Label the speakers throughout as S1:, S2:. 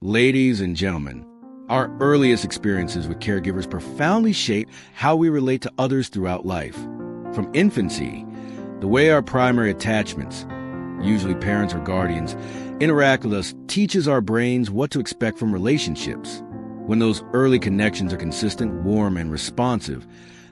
S1: Ladies and gentlemen, our earliest experiences with caregivers profoundly shape how we relate to others throughout life. From infancy, the way our primary attachments, usually parents or guardians, interact with us teaches our brains what to expect from relationships. When those early connections are consistent, warm, and responsive,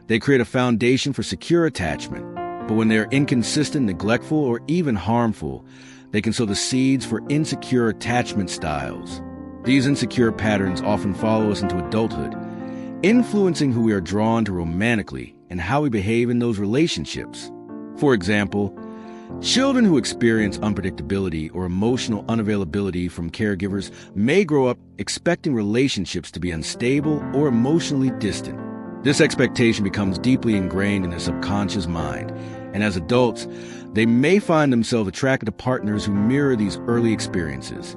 S1: they create a foundation for secure attachment. But when they're inconsistent, neglectful, or even harmful, they can sow the seeds for insecure attachment styles. These insecure patterns often follow us into adulthood, influencing who we are drawn to romantically and how we behave in those relationships. For example, children who experience unpredictability or emotional unavailability from caregivers may grow up expecting relationships to be unstable or emotionally distant. This expectation becomes deeply ingrained in their subconscious mind, and as adults, they may find themselves attracted to partners who mirror these early experiences.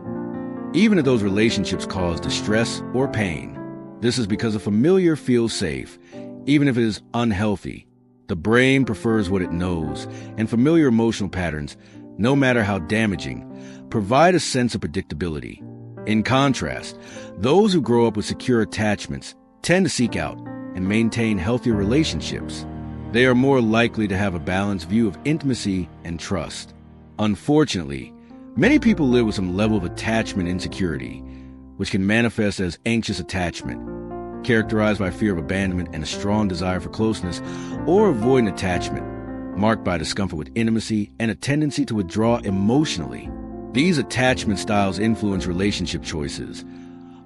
S1: Even if those relationships cause distress or pain, this is because a familiar feels safe, even if it is unhealthy. The brain prefers what it knows, and familiar emotional patterns, no matter how damaging, provide a sense of predictability. In contrast, those who grow up with secure attachments tend to seek out and maintain healthier relationships. They are more likely to have a balanced view of intimacy and trust. Unfortunately, many people live with some level of attachment insecurity, which can manifest as anxious attachment, characterized by fear of abandonment and a strong desire for closeness, or avoidant attachment, marked by discomfort with intimacy and a tendency to withdraw emotionally. These attachment styles influence relationship choices,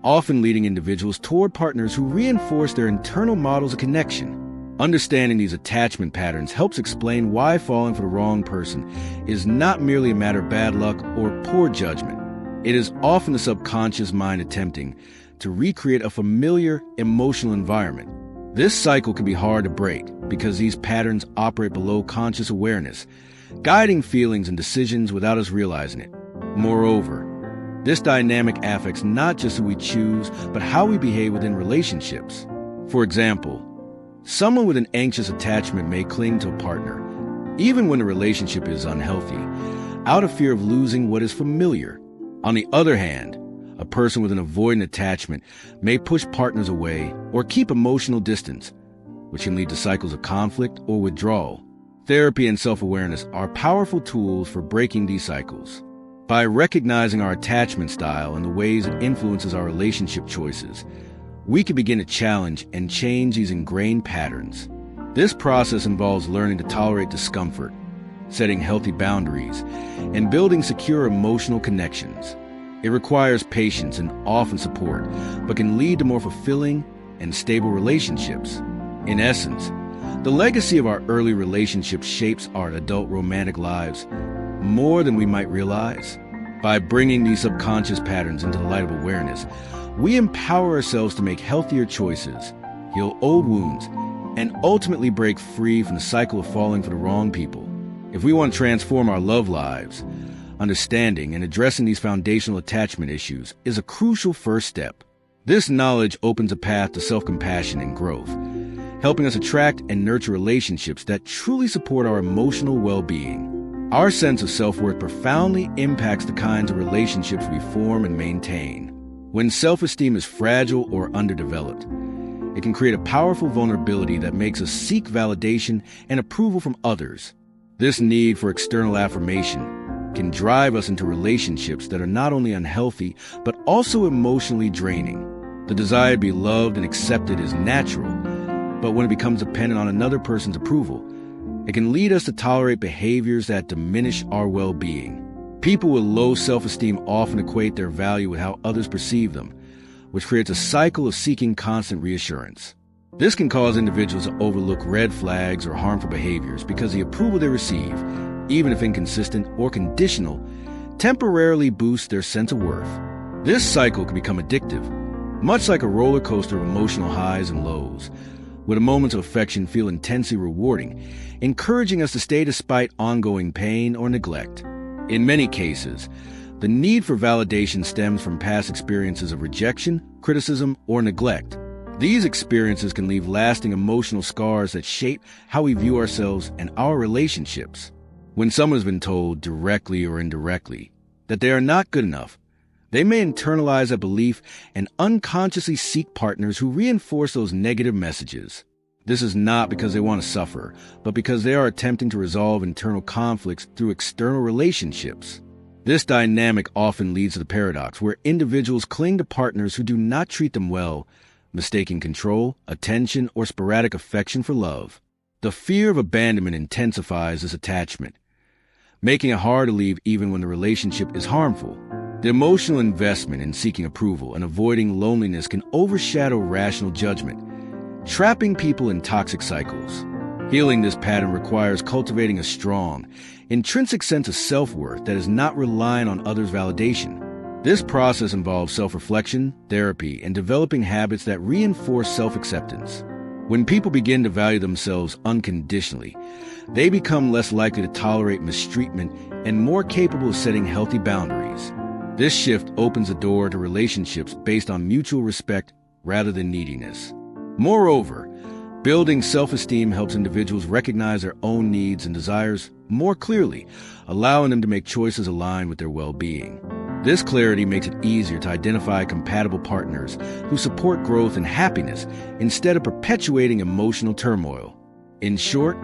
S1: often leading individuals toward partners who reinforce their internal models of connection. Understanding these attachment patterns helps explain why falling for the wrong person is not merely a matter of bad luck or poor judgment. It is often the subconscious mind attempting to recreate a familiar emotional environment. This cycle can be hard to break because these patterns operate below conscious awareness, guiding feelings and decisions without us realizing it. Moreover, this dynamic affects not just who we choose, but how we behave within relationships. For example, someone with an anxious attachment may cling to a partner, even when the relationship is unhealthy, out of fear of losing what is familiar. On the other hand, a person with an avoidant attachment may push partners away or keep emotional distance, which can lead to cycles of conflict or withdrawal. Therapy and self-awareness are powerful tools for breaking these cycles. By recognizing our attachment style and the ways it influences our relationship choices, we can begin to challenge and change these ingrained patterns. This process involves learning to tolerate discomfort, setting healthy boundaries, and building secure emotional connections. It requires patience and often support, but can lead to more fulfilling and stable relationships. In essence, the legacy of our early relationships shapes our adult romantic lives more than we might realize. By bringing these subconscious patterns into the light of awareness, we empower ourselves to make healthier choices, heal old wounds, and ultimately break free from the cycle of falling for the wrong people. If we want to transform our love lives, understanding and addressing these foundational attachment issues is a crucial first step. This knowledge opens a path to self-compassion and growth, helping us attract and nurture relationships that truly support our emotional well-being. Our sense of self-worth profoundly impacts the kinds of relationships we form and maintain. When self-esteem is fragile or underdeveloped, it can create a powerful vulnerability that makes us seek validation and approval from others. This need for external affirmation can drive us into relationships that are not only unhealthy, but also emotionally draining. The desire to be loved and accepted is natural, but when it becomes dependent on another person's approval, it can lead us to tolerate behaviors that diminish our well-being. People with low self-esteem often equate their value with how others perceive them, which creates a cycle of seeking constant reassurance. This can cause individuals to overlook red flags or harmful behaviors because the approval they receive, even if inconsistent or conditional, temporarily boosts their sense of worth. This cycle can become addictive, much like a roller coaster of emotional highs and lows, where the moments of affection feel intensely rewarding, encouraging us to stay despite ongoing pain or neglect. In many cases, the need for validation stems from past experiences of rejection, criticism, or neglect. These experiences can leave lasting emotional scars that shape how we view ourselves and our relationships. When someone has been told, directly or indirectly, that they are not good enough, They may internalize a belief and unconsciously seek partners who reinforce those negative messages. This is not because they want to suffer, but because they are attempting to resolve internal conflicts through external relationships. This dynamic often leads to the paradox where individuals cling to partners who do not treat them well, mistaking control, attention, or sporadic affection for love. The fear of abandonment intensifies this attachment, making it hard to leave even when the relationship is harmful. The emotional investment in seeking approval and avoiding loneliness can overshadow rational judgment, trapping people in toxic cycles. Healing this pattern requires cultivating a strong, intrinsic sense of self-worth that is not reliant on others' validation. This process involves self-reflection, therapy, and developing habits that reinforce self-acceptance. When people begin to value themselves unconditionally, they become less likely to tolerate mistreatment and more capable of setting healthy boundaries. This shift opens the door to relationships based on mutual respect rather than neediness. Moreover, building self-esteem helps individuals recognize their own needs and desires more clearly, allowing them to make choices aligned with their well-being. This clarity makes it easier to identify compatible partners who support growth and happiness instead of perpetuating emotional turmoil. In short,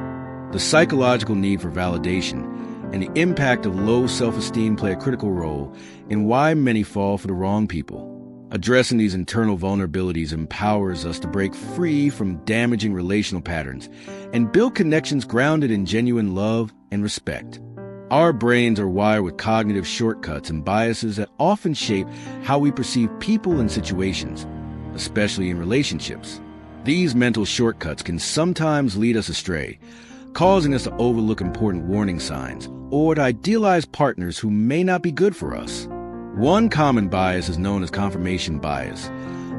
S1: the psychological need for validation and the impact of low self-esteem play a critical role in why many fall for the wrong people. Addressing these internal vulnerabilities empowers us to break free from damaging relational patterns and build connections grounded in genuine love and respect. Our brains are wired with cognitive shortcuts and biases that often shape how we perceive people and situations, especially in relationships. These mental shortcuts can sometimes lead us astray, causing us to overlook important warning signs or to idealize partners who may not be good for us. One common bias is known as confirmation bias,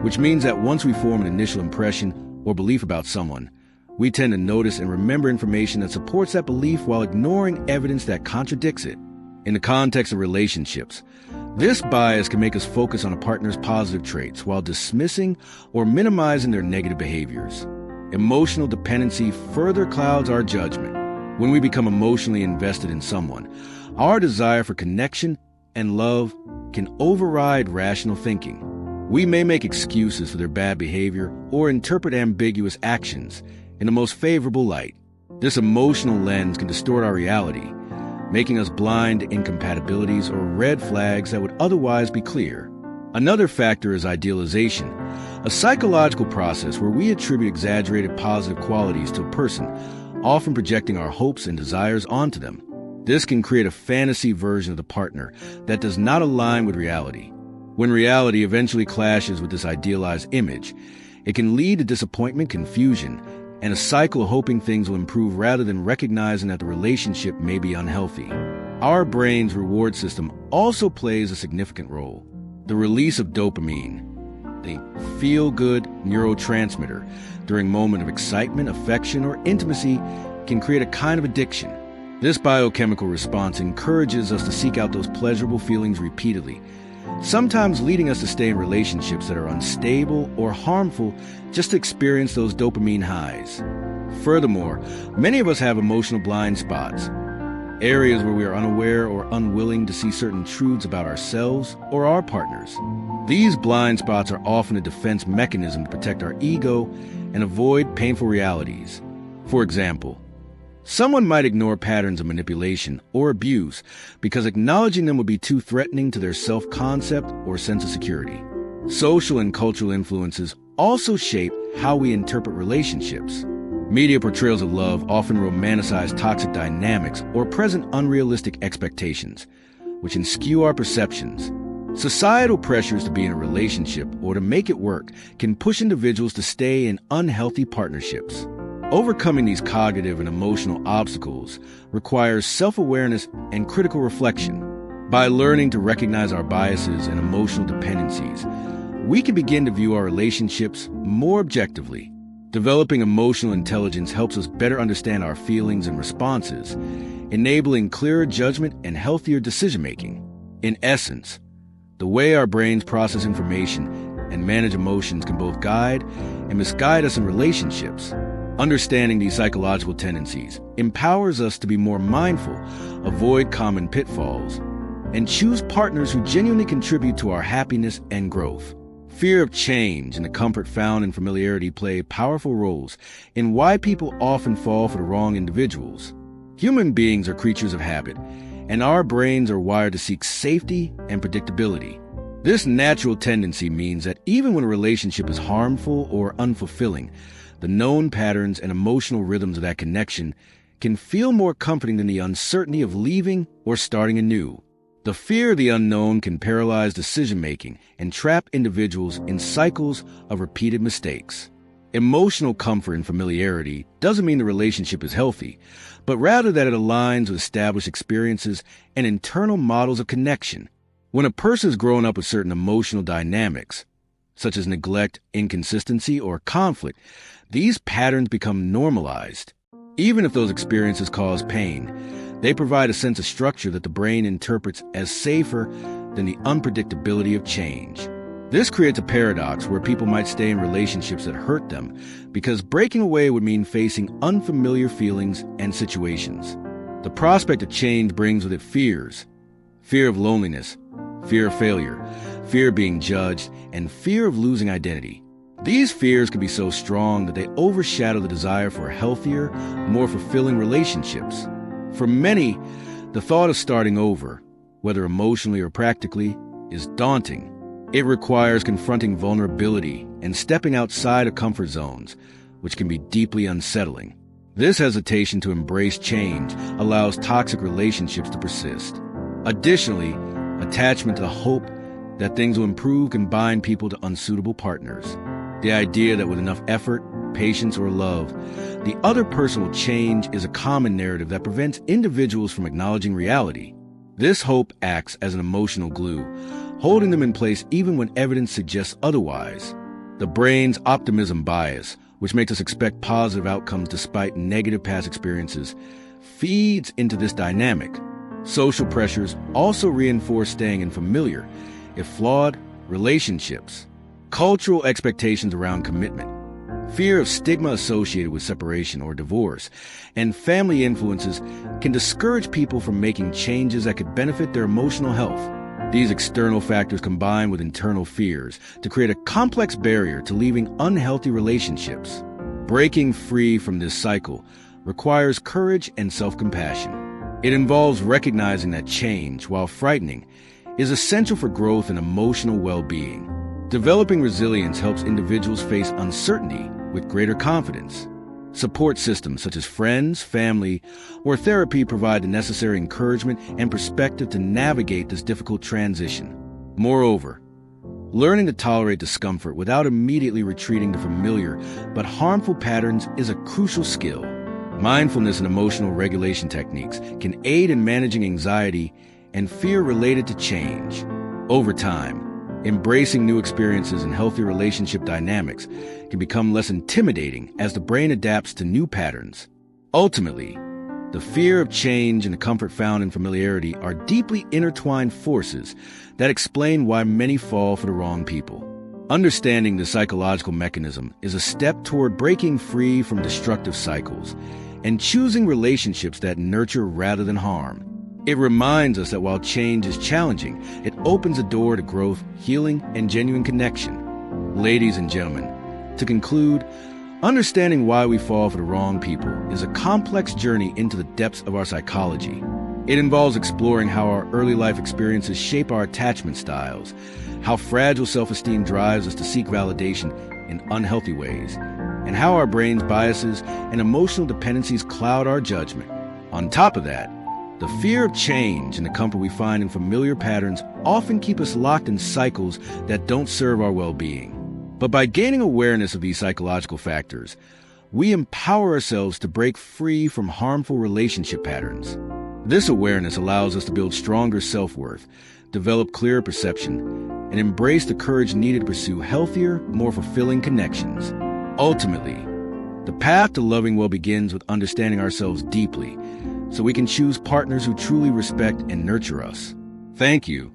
S1: which means that once we form an initial impression or belief about someone, we tend to notice and remember information that supports that belief while ignoring evidence that contradicts it. In the context of relationships, this bias can make us focus on a partner's positive traits while dismissing or minimizing their negative behaviors. Emotional dependency further clouds our judgment. When we become emotionally invested in someone, our desire for connection and love can override rational thinking. We may make excuses for their bad behavior or interpret ambiguous actions in the most favorable light. This emotional lens can distort our reality, making us blind to incompatibilities or red flags that would otherwise be clear. Another factor is idealization, a psychological process where we attribute exaggerated positive qualities to a person, often projecting our hopes and desires onto them. This can create a fantasy version of the partner that does not align with reality. When reality eventually clashes with this idealized image, it can lead to disappointment, confusion, and a cycle of hoping things will improve rather than recognizing that the relationship may be unhealthy. Our brain's reward system also plays a significant role. The release of dopamine, the feel-good neurotransmitter, during moments of excitement, affection, or intimacy can create a kind of addiction. This biochemical response encourages us to seek out those pleasurable feelings repeatedly, sometimes leading us to stay in relationships that are unstable or harmful just to experience those dopamine highs. Furthermore, many of us have emotional blind spots, areas where we are unaware or unwilling to see certain truths about ourselves or our partners. These blind spots are often a defense mechanism to protect our ego and avoid painful realities. For example, someone might ignore patterns of manipulation or abuse because acknowledging them would be too threatening to their self-concept or sense of security. Social and cultural influences also shape how we interpret relationships. Media portrayals of love often romanticize toxic dynamics or present unrealistic expectations, which can skew our perceptions. Societal pressures to be in a relationship or to make it work can push individuals to stay in unhealthy partnerships. Overcoming these cognitive and emotional obstacles requires self-awareness and critical reflection. By learning to recognize our biases and emotional dependencies, we can begin to view our relationships more objectively. Developing emotional intelligence helps us better understand our feelings and responses, enabling clearer judgment and healthier decision-making. In essence, the way our brains process information and manage emotions can both guide and misguide us in relationships. Understanding these psychological tendencies empowers us to be more mindful, avoid common pitfalls, and choose partners who genuinely contribute to our happiness and growth. Fear of change and the comfort found in familiarity play powerful roles in why people often fall for the wrong individuals. Human beings are creatures of habit, and our brains are wired to seek safety and predictability. This natural tendency means that even when a relationship is harmful or unfulfilling, the known patterns and emotional rhythms of that connection can feel more comforting than the uncertainty of leaving or starting anew. The fear of the unknown can paralyze decision-making and trap individuals in cycles of repeated mistakes. Emotional comfort and familiarity doesn't mean the relationship is healthy, but rather that it aligns with established experiences and internal models of connection. When a person has grown up with certain emotional dynamics, such as neglect, inconsistency, or conflict, these patterns become normalized. Even if those experiences cause pain, they provide a sense of structure that the brain interprets as safer than the unpredictability of change. This creates a paradox where people might stay in relationships that hurt them because breaking away would mean facing unfamiliar feelings and situations. The prospect of change brings with it fears: fear of loneliness, fear of failure, fear of being judged, and fear of losing identity. These fears can be so strong that they overshadow the desire for healthier, more fulfilling relationships. For many, the thought of starting over, whether emotionally or practically, is daunting. It requires confronting vulnerability and stepping outside of comfort zones, which can be deeply unsettling. This hesitation to embrace change allows toxic relationships to persist. Additionally, attachment to the hope that things will improve can bind people to unsuitable partners. The idea that with enough effort, patience, or love, the other person will change is a common narrative that prevents individuals from acknowledging reality. This hope acts as an emotional glue, holding them in place even when evidence suggests otherwise. The brain's optimism bias, which makes us expect positive outcomes despite negative past experiences, feeds into this dynamic. Social pressures also reinforce staying in familiar, if flawed, relationships. Cultural expectations around commitment, fear of stigma associated with separation or divorce, and family influences can discourage people from making changes that could benefit their emotional health. These external factors combine with internal fears to create a complex barrier to leaving unhealthy relationships. Breaking free from this cycle requires courage and self-compassion. It involves recognizing that change, while frightening, is essential for growth and emotional well-being. Developing resilience helps individuals face uncertainty with greater confidence. Support systems such as friends, family, or therapy provide the necessary encouragement and perspective to navigate this difficult transition. Moreover, learning to tolerate discomfort without immediately retreating to familiar but harmful patterns is a crucial skill. Mindfulness and emotional regulation techniques can aid in managing anxiety and fear related to change. Over time, embracing new experiences and healthy relationship dynamics can become less intimidating as the brain adapts to new patterns. Ultimately, the fear of change and the comfort found in familiarity are deeply intertwined forces that explain why many fall for the wrong people. Understanding the psychological mechanism is a step toward breaking free from destructive cycles and choosing relationships that nurture rather than harm. It reminds us that while change is challenging, it opens a door to growth, healing, and genuine connection. Ladies and gentlemen, to conclude, understanding why we fall for the wrong people is a complex journey into the depths of our psychology. It involves exploring how our early life experiences shape our attachment styles, how fragile self-esteem drives us to seek validation in unhealthy ways, and how our brain's biases and emotional dependencies cloud our judgment. On top of that, the fear of change and the comfort we find in familiar patterns often keep us locked in cycles that don't serve our well-being. But by gaining awareness of these psychological factors, we empower ourselves to break free from harmful relationship patterns. This awareness allows us to build stronger self-worth, develop clearer perception, and embrace the courage needed to pursue healthier, more fulfilling connections. Ultimately, the path to loving well begins with understanding ourselves deeply, so we can choose partners who truly respect and nurture us. Thank you